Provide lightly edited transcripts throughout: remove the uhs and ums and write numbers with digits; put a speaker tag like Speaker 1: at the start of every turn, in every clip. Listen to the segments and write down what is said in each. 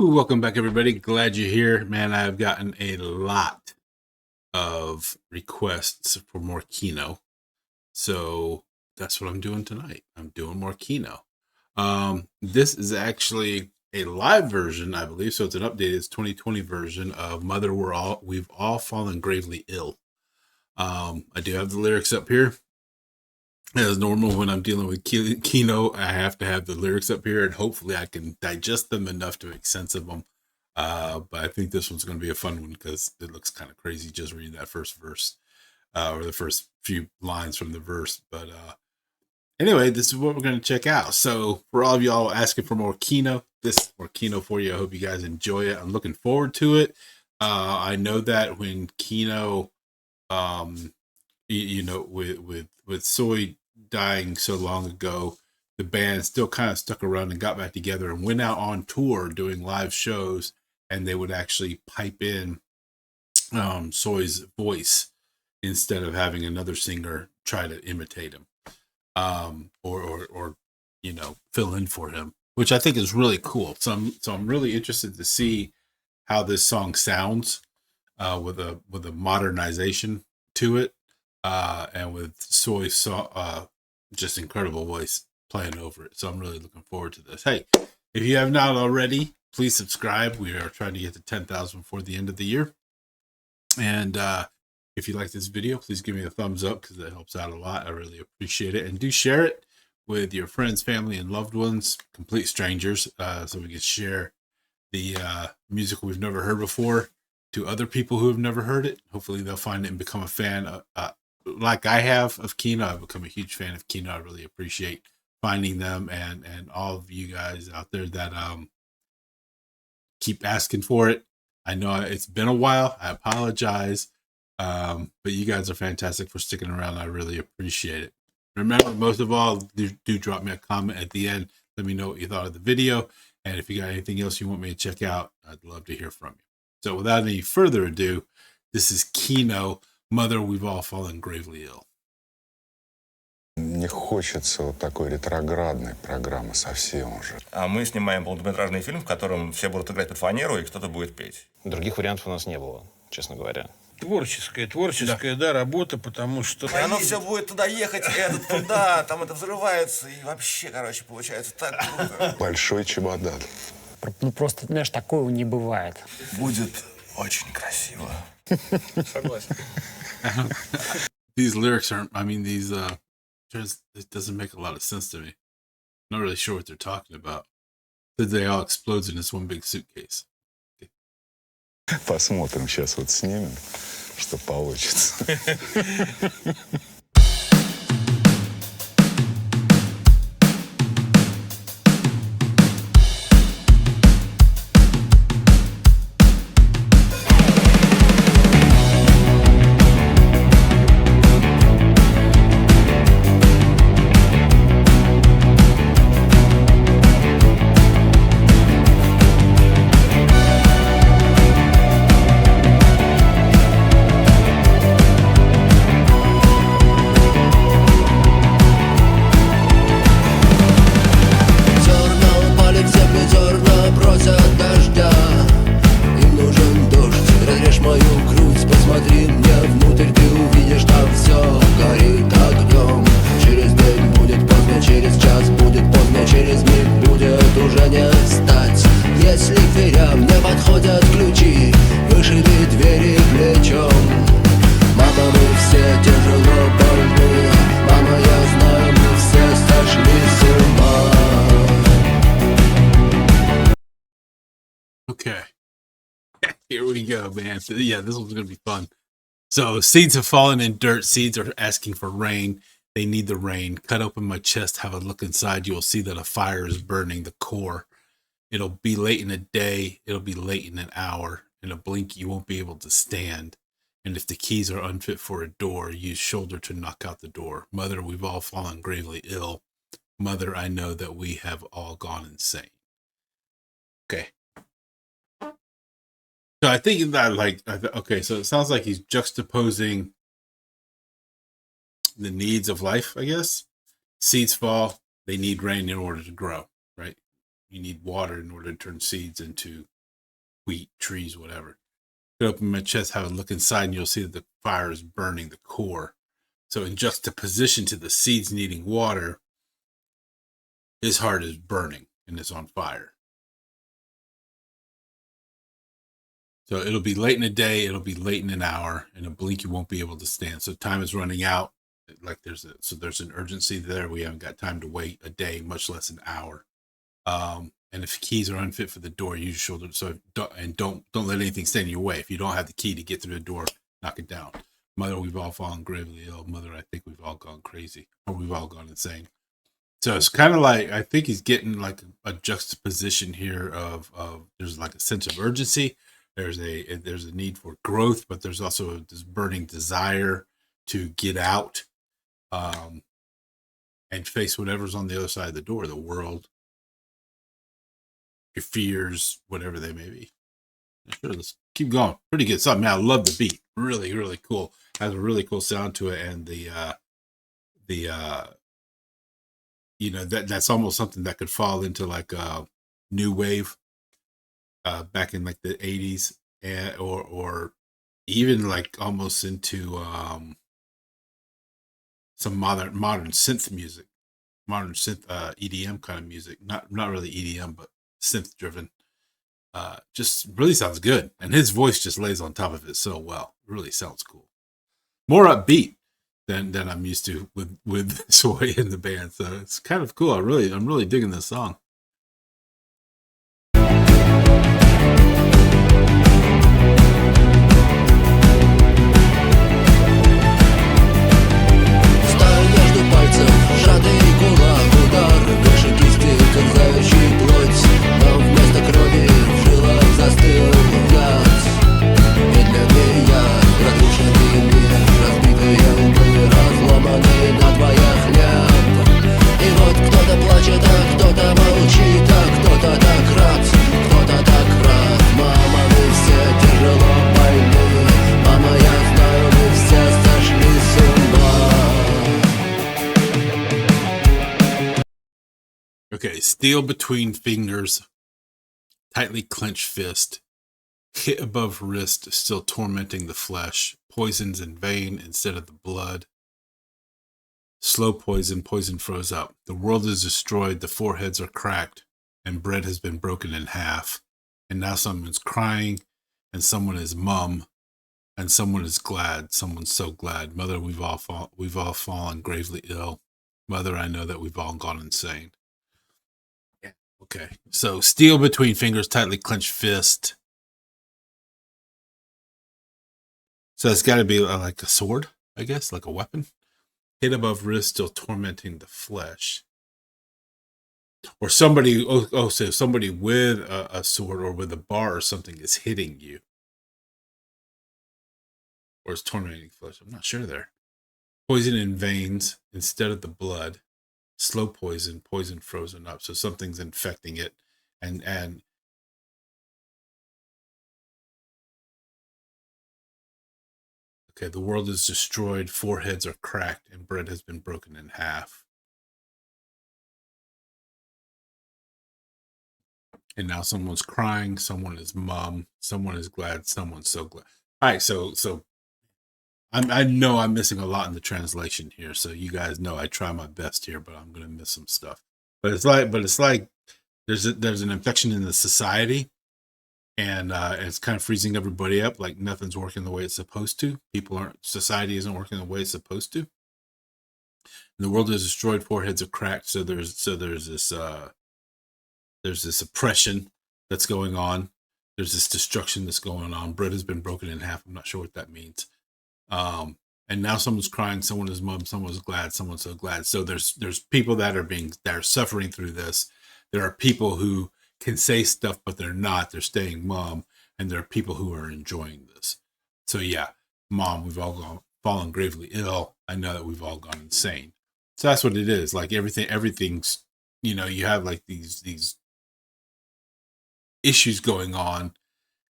Speaker 1: Woo! Welcome back, everybody. Glad you're here. Man, I've gotten a lot of requests for more Kino. So that's what I'm doing tonight. I'm doing more Kino. This is actually a live version, I believe. So it's an updated, it's 2020 version of Mother, We've All Fallen Gravely Ill. I do have the lyrics up here. As normal, when I'm dealing with Kino, I have to have the lyrics up here, and hopefully I can digest them enough to make sense of them. But I think this one's going to be a fun one because it looks kind of crazy just reading that first verse, or the first few lines from the verse. But anyway, this is what we're going to check out. So for all of y'all asking for more Kino, this is more Kino for you. I hope you guys enjoy it. I'm looking forward to it. I know that when Kino, with Soy dying so long ago, the band still kind of stuck around and got back together and went out on tour doing live shows, and they would actually pipe in Soy's voice instead of having another singer try to imitate him, or fill in for him, which I think is really cool. So I'm really interested to see how this song sounds with a modernization to it, and with Soy's just incredible voice playing over it. So I'm really looking forward to this. Hey, if you have not already, please subscribe. We are trying to get to 10,000 before the end of the year. And if you like this video, please give me a thumbs up because that helps out a lot. I really appreciate it. And do share it with your friends, family, and loved ones, complete strangers, so we can share the music we've never heard before to other people who have never heard it. Hopefully they'll find it and become a fan like I have of Kino. I've become a huge fan of Kino. I really appreciate finding them and all of you guys out there that keep asking for it. I know it's been a while. I apologize. But you guys are fantastic for sticking around. I really appreciate it. Remember, most of all, do drop me a comment at the end. Let me know what you thought of the video. And if you got anything else you want me to check out, I'd love to hear from you. So without any further ado, this is Kino, Mother, We've All Fallen Gravely Ill.
Speaker 2: Не хочется вот такой ретроградной программы совсем уже.
Speaker 3: А мы снимаем полнометражный фильм, в котором все будут играть под фанеру и кто-то будет петь.
Speaker 4: Других вариантов у нас не было, честно говоря.
Speaker 5: Творческая, да, работа, потому что...
Speaker 3: И оно все будет туда ехать, этот туда, там это взрывается, и вообще, короче, получается так круто.
Speaker 2: Большой чемодан.
Speaker 6: Ну, просто, знаешь, такого не бывает.
Speaker 3: Будет очень красиво.
Speaker 4: Согласен.
Speaker 1: These lyrics aren't, it doesn't make a lot of sense to me. I'm not really sure what they're talking about. They all explode in this one big suitcase.
Speaker 2: Посмотрим, сейчас вот снимем, что получится.
Speaker 7: Мама, мы все тяжело больны. Мама, я знаю, мы все сошли с ума.
Speaker 1: Okay. Here we go, man. Yeah, this one's going to be fun. So, seeds have fallen in dirt. Seeds are asking for rain. They need the rain. Cut open my chest. Have a look inside. You will see that a fire is burning the core. It'll be late in a day. It'll be late in an hour. In a blink, you won't be able to stand. And if the keys are unfit for a door, use shoulder to knock out the door. Mother, we've all fallen gravely ill. Mother, I know that we have all gone insane. Okay. So I think that okay, so it sounds like he's juxtaposing the needs of life, I guess. Seeds fall, they need rain in order to grow, right? You need water in order to turn seeds into wheat, trees, whatever. You open my chest, have a look inside, and you'll see that the fire is burning the core. So in juxtaposition to the seeds needing water, his heart is burning and it's on fire. So it'll be late in a day, it'll be late in an hour, in a blink you won't be able to stand. So time is running out. Like there's an urgency there. We haven't got time to wait a day, much less an hour. And if keys are unfit for the door, use your shoulder. So don't let anything stand in your way. If you don't have the key to get through the door, knock it down. Mother, we've all fallen gravely ill. Mother, I think we've all gone crazy, or we've all gone insane. So it's kind of like, I think he's getting like a juxtaposition here of there's like a sense of urgency. There's a need for growth, but there's also this burning desire to get out and face whatever's on the other side of the door, the world, your fears, whatever they may be. Sure, let's keep going. Pretty good stuff. Man, I love the beat. Really, really cool. Has a really cool sound to it, and that's almost something that could fall into like a new wave back in like the 80s, or even like almost into some modern synth music, modern synth EDM kind of music. Not really EDM, but synth driven. Just really sounds good, and his voice just lays on top of it so well. Really sounds cool. More upbeat than I'm used to with Soy in the band, so it's kind of cool. I'm really digging this song.
Speaker 7: Стою между пальцев, сжатый кулак, удар выше кисти, терзающий плоть. Но вместо крови в жилах застыл яд. Медленный яд, разрушенный мир, разбитые лбы, разломанный надвое хлеб. И вот кто-то плачет, а кто-то молчит, а кто-то так рад, кто-то так рад. Мама, мы все тяжело больны. Мама, я знаю, мы все сошли с ума.
Speaker 1: Okay, steel between fingers, tightly clenched fist, hit above wrist, still tormenting the flesh, poisons in vein instead of the blood. Slow poison, poison froze up. The world is destroyed, the foreheads are cracked, and bread has been broken in half. And now someone's crying, and someone is mum, and someone is glad. Someone's so glad. Mother, we've all fallen gravely ill. Mother, I know that we've all gone insane. Yeah. Okay. So steel between fingers, tightly clenched fist. So it's got to be like a sword, I guess, like a weapon. Hit above wrist, still tormenting the flesh. Or somebody, so somebody with a sword or with a bar or something is hitting you. Or is tormenting flesh. I'm not sure there. Poison in veins instead of the blood. Slow poison, poison frozen up. So something's infecting it. And okay, the world is destroyed, foreheads are cracked, and bread has been broken in half. And now someone's crying, someone is mum, someone is glad, someone's so glad. All right, so I know I'm missing a lot in the translation here, so you guys know I try my best here, but I'm gonna miss some stuff. But it's like there's an infection in the society, and it's kind of freezing everybody up. Like nothing's working the way it's supposed to. Society isn't working the way it's supposed to. And the world is destroyed. Foreheads are cracked. So there's this oppression that's going on. There's this destruction that's going on. Bread has been broken in half. I'm not sure what that means. And now someone's crying. Someone is mum. Someone's glad. Someone's so glad. So there's people that are suffering through this. There are people who can say stuff, but they're not. They're staying mum. And there are people who are enjoying this. So yeah, mom, we've all fallen gravely ill. I know that we've all gone insane. So that's what it is. Like everything's, you have like these issues going on,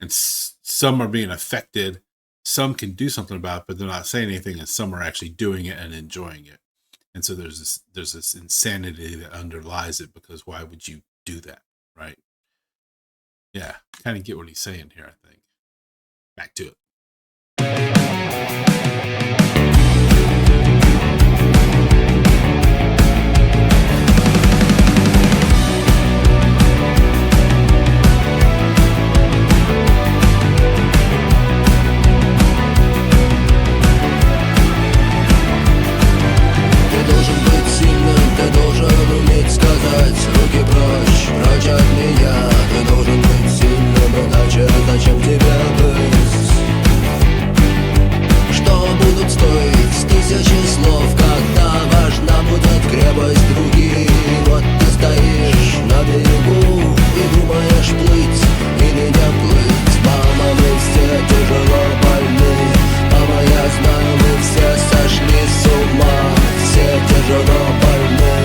Speaker 1: and some are being affected. Some can do something about it, but they're not saying anything, and some are actually doing it and enjoying it. And so there's this insanity that underlies it, because why would you do that? right? Yeah, kind of get what he's saying here, I think. Back to it.
Speaker 7: Ты должен быть сильным, ты должен уметь сказать руки прочь, прочь от меня. Ты должен быть сильным, иначе зачем тебе быть? Что будут стоить тысячи слов, когда важна будет крепость других? Вот ты стоишь на берегу и думаешь плыть или не плыть. Мама, мы все тяжело больны. Мама, я знаю, мы все сошли с ума. Все тяжело больны.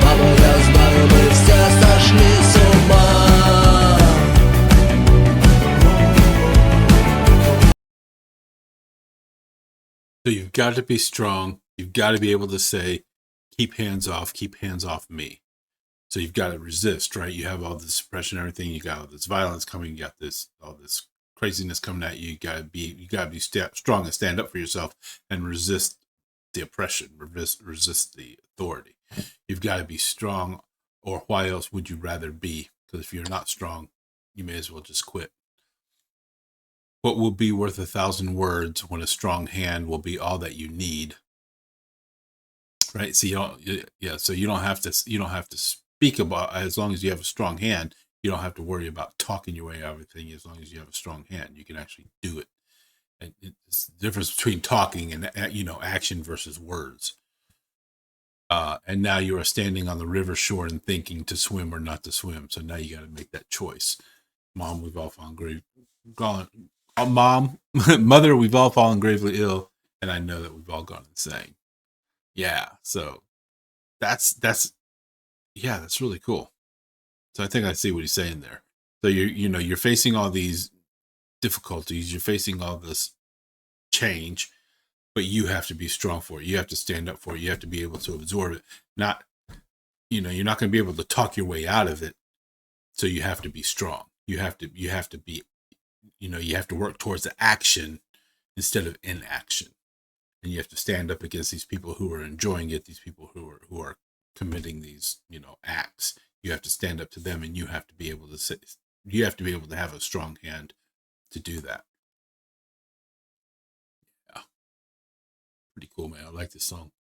Speaker 7: Мама, я знаю, мы все сошли с ума.
Speaker 1: So you've got to be strong. You've got to be able to say, keep hands off me. So you've got to resist, right? You have all this suppression, everything. You got all this violence coming. You got all this craziness coming at you. You got to be strong and stand up for yourself and resist the oppression, resist the authority. You've got to be strong, or why else would you rather be? Because if you're not strong, you may as well just quit. What will be worth 1,000 words when a strong hand will be all that you need? Right. So you don't have to speak about, as long as you have a strong hand, you don't have to worry about talking your way out of everything. As long as you have a strong hand, you can actually do it. And it's the difference between talking and, action versus words. And now you are standing on the river shore and thinking to swim or not to swim. So now you got to make that choice. Mom, we've all fallen Mother, we've all fallen gravely ill, and I know that we've all gone insane. Yeah, so that's really cool. So I think I see what he's saying there. So you're facing all these difficulties, you're facing all this change, but you have to be strong for it. You have to stand up for it. You have to be able to absorb it. You're not going to be able to talk your way out of it. So you have to be strong. You have to be, you have to work towards the action instead of inaction. And you have to stand up against these people who are enjoying it, these people who are committing these, acts. You have to stand up to them, and you have to be able to have a strong hand to do that. Yeah. Pretty cool, man. I like this song.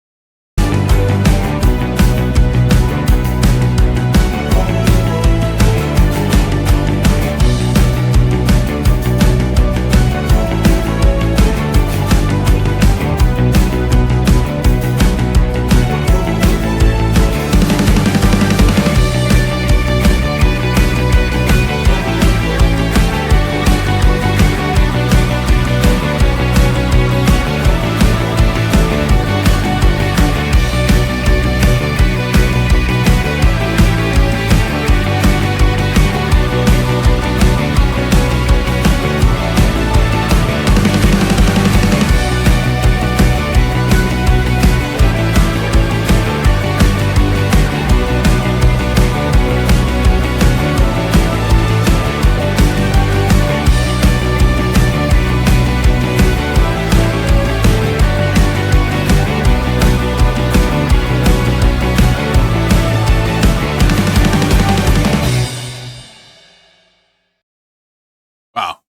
Speaker 1: Wow.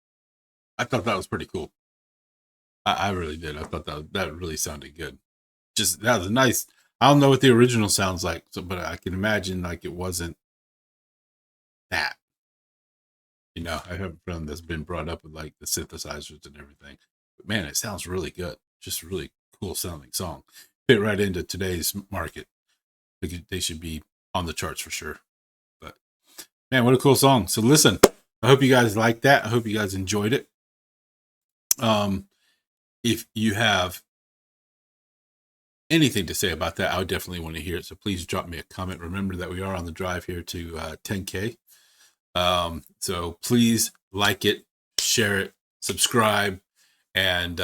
Speaker 1: I thought that was pretty cool. I really did. I thought that really sounded good. Just, that was nice. I don't know what the original sounds like, but I can imagine like it wasn't that. I have a friend that's been brought up with like the synthesizers and everything. But man, it sounds really good. Just a really cool sounding song. Fit right into today's market. They should be on the charts for sure. But man, what a cool song. So listen, I hope you guys liked that. I hope you guys enjoyed it. If you have anything to say about that, I would definitely want to hear it. So please drop me a comment. Remember that we are on the drive here to 10K. So please like it, share it, subscribe, and,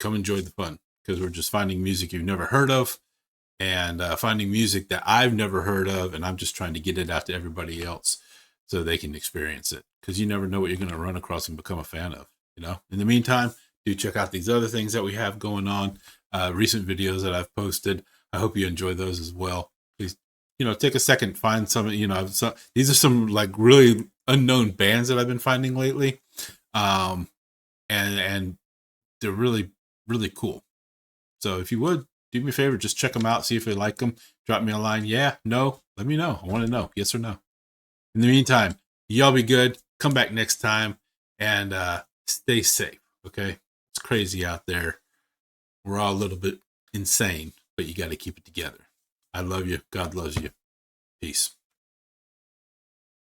Speaker 1: come enjoy the fun, because we're just finding music you've never heard of. and finding music that I've never heard of, and I'm just trying to get it out to everybody else so they can experience it, because you never know what you're going to run across and become a fan of. In the meantime, do check out these other things that we have going on, recent videos that I've posted. I hope you enjoy those as well. Please, take a second, find some, these are some like really unknown bands that I've been finding lately. And they're really, really cool. So if you would, do me a favor, just check them out, see if you like them. Drop me a line. Yeah, no, let me know. I want to know, yes or no. In the meantime, y'all be good. Come back next time and stay safe, okay? It's crazy out there. We're all a little bit insane, but you got to keep it together. I love you. God loves you. Peace.